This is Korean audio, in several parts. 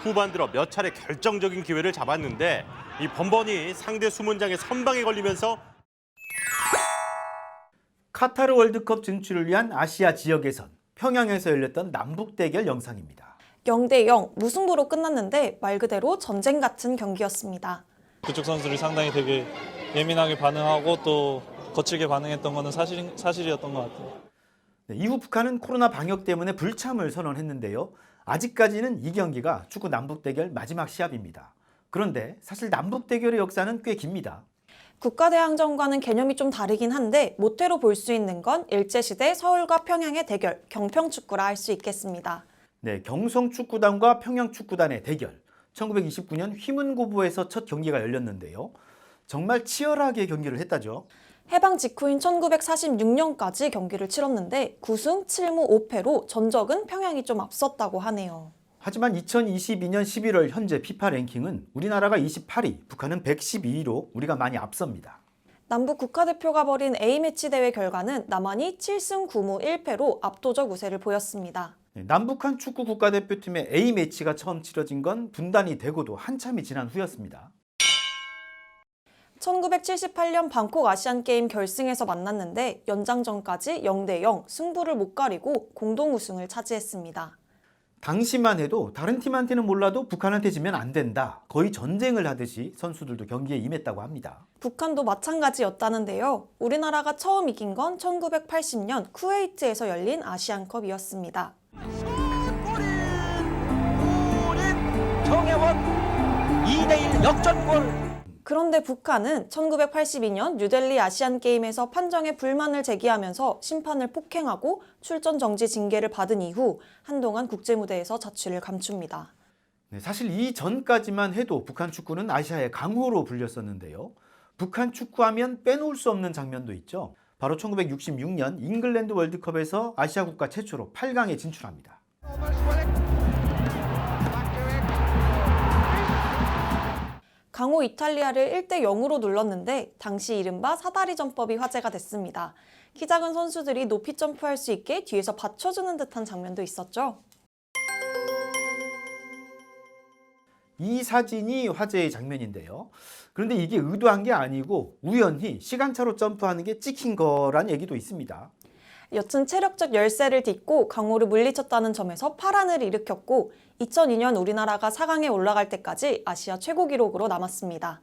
후반 들어 몇 차례 결정적인 기회를 잡았는데 이 번번이 상대 수문장의 선방에 걸리면서 카타르 월드컵 진출을 위한 아시아 지역 예선, 평양에서 열렸던 남북 대결 영상입니다. 0대0 무승부로 끝났는데 말 그대로 전쟁 같은 경기였습니다. 그쪽 선수들이 상당히 되게 예민하게 반응하고 또 거칠게 반응했던 거는 사실이었던 것 같아요. 네, 이후 북한은 코로나 방역 때문에 불참을 선언했는데요. 아직까지는 이 경기가 축구 남북 대결 마지막 시합입니다. 그런데 사실 남북 대결의 역사는 꽤 깁니다. 국가대항전과는 개념이 좀 다르긴 한데 모태로 볼 수 있는 건 일제시대 서울과 평양의 대결, 경평축구라 할 수 있겠습니다. 네, 경성축구단과 평양축구단의 대결. 1929년 휘문고보에서 첫 경기가 열렸는데요. 정말 치열하게 경기를 했다죠. 해방 직후인 1946년까지 경기를 치렀는데 9승 7무 5패로 전적은 평양이 좀 앞섰다고 하네요. 하지만 2022년 11월 현재 피파 랭킹은 우리나라가 28위, 북한은 112위로 우리가 많이 앞섭니다. 남북 국가대표가 벌인 A매치 대회 결과는 남한이 7승 9무 1패로 압도적 우세를 보였습니다. 네, 남북한 축구 국가대표팀의 A매치가 처음 치러진 건 분단이 되고도 한참이 지난 후였습니다. 1978년 방콕 아시안게임 결승에서 만났는데 연장전까지 0대0 승부를 못 가리고 공동 우승을 차지했습니다. 당시만 해도 다른 팀한테는 몰라도 북한한테 지면 안 된다. 거의 전쟁을 하듯이 선수들도 경기에 임했다고 합니다. 북한도 마찬가지였다는데요. 우리나라가 처음 이긴 건 1980년 쿠웨이트에서 열린 아시안컵이었습니다. 정혜원 2대1 역전골. 그런데 북한은 1982년 뉴델리 아시안게임에서 판정에 불만을 제기하면서 심판을 폭행하고 출전 정지 징계를 받은 이후 한동안 국제무대에서 자취를 감춥니다. 네, 사실 이 전까지만 해도 북한 축구는 아시아의 강호로 불렸었는데요. 북한 축구하면 빼놓을 수 없는 장면도 있죠. 바로 1966년 잉글랜드 월드컵에서 아시아 국가 최초로 8강에 진출합니다. 강호 이탈리아를 1대0으로 눌렀는데 당시 이른바 사다리 점법이 화제가 됐습니다. 키 작은 선수들이 높이 점프할 수 있게 뒤에서 받쳐주는 듯한 장면도 있었죠. 이 사진이 화제의 장면인데요. 그런데 이게 의도한 게 아니고 우연히 시간차로 점프하는 게 찍힌 거란 얘기도 있습니다. 여튼 체력적 열세를 딛고 강호를 물리쳤다는 점에서 파란을 일으켰고 2002년 우리나라가 4강에 올라갈 때까지 아시아 최고 기록으로 남았습니다.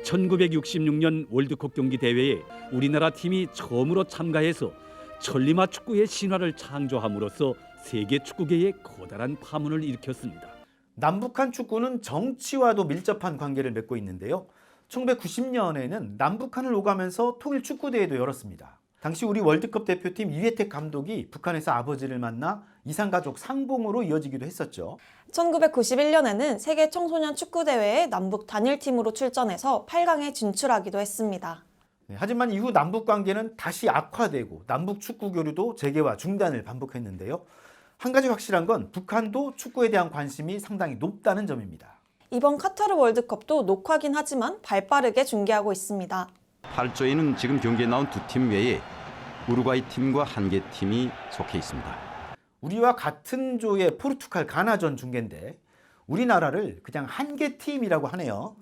1966년 월드컵 경기 대회에 우리나라 팀이 처음으로 참가해서 천리마 축구의 신화를 창조함으로써 세계 축구계에 커다란 파문을 일으켰습니다. 남북한 축구는 정치와도 밀접한 관계를 맺고 있는데요. 1990년에는 남북한을 오가면서 통일 축구대회도 열었습니다. 당시 우리 월드컵 대표팀 이회택 감독이 북한에서 아버지를 만나 이산가족 상봉으로 이어지기도 했었죠. 1991년에는 세계 청소년 축구대회에 남북 단일팀으로 출전해서 8강에 진출하기도 했습니다. 네, 하지만 이후 남북 관계는 다시 악화되고 남북 축구 교류도 재개와 중단을 반복했는데요. 한 가지 확실한 건 북한도 축구에 대한 관심이 상당히 높다는 점입니다. 이번 카타르 월드컵도 녹화긴 하지만 발빠르게 중계하고 있습니다. 8조에는 지금 경기에 나온 두 팀 외에 우루과이 팀과 한 개 팀이 속해 있습니다. 우리와 같은 조의 포르투갈 가나전 중계인데 우리나라를 그냥 한 개 팀이라고 하네요.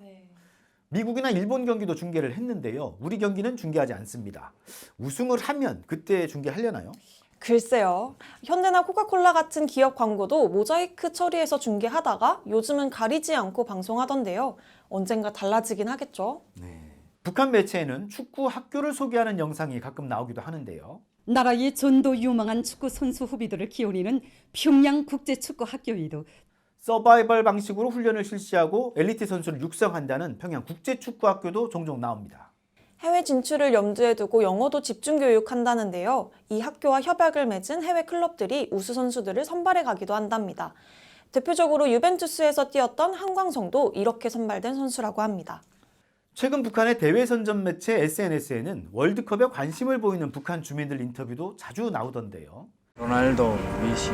미국이나 일본 경기도 중계를 했는데요. 우리 경기는 중계하지 않습니다. 우승을 하면 그때 중계하려나요? 글쎄요. 현대나 코카콜라 같은 기업 광고도 모자이크 처리해서 중계하다가 요즘은 가리지 않고 방송하던데요. 언젠가 달라지긴 하겠죠. 네. 북한 매체에는 축구 학교를 소개하는 영상이 가끔 나오기도 하는데요. 나라의 전도 유망한 축구 선수 후비들을 기울이는 평양 국제축구학교에도 서바이벌 방식으로 훈련을 실시하고 엘리트 선수를 육성한다는 평양 국제축구학교도 종종 나옵니다. 해외 진출을 염두에 두고 영어도 집중 교육한다는데요. 이 학교와 협약을 맺은 해외 클럽들이 우수 선수들을 선발해 가기도 한답니다. 대표적으로 유벤투스에서 뛰었던 한광성도 이렇게 선발된 선수라고 합니다. 최근 북한의 대외 선전 매체 SNS에는 월드컵에 관심을 보이는 북한 주민들 인터뷰도 자주 나오던데요. 로날도, 메시,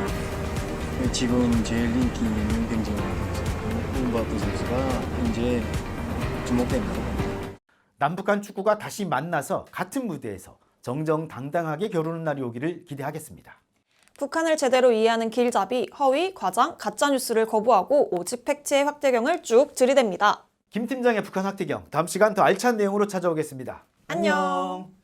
지금 제일 인기 있는 병정호 선수, 음바페 선수가 현재 주목됩니다. 남북한 축구가 다시 만나서 같은 무대에서 정정당당하게 겨루는 날이 오기를 기대하겠습니다. 북한을 제대로 이해하는 길잡이, 허위, 과장, 가짜뉴스를 거부하고 오직 팩트의 확대경을 쭉 들이댑니다. 김 팀장의 북한 확대경, 다음 시간 더 알찬 내용으로 찾아오겠습니다. 안녕.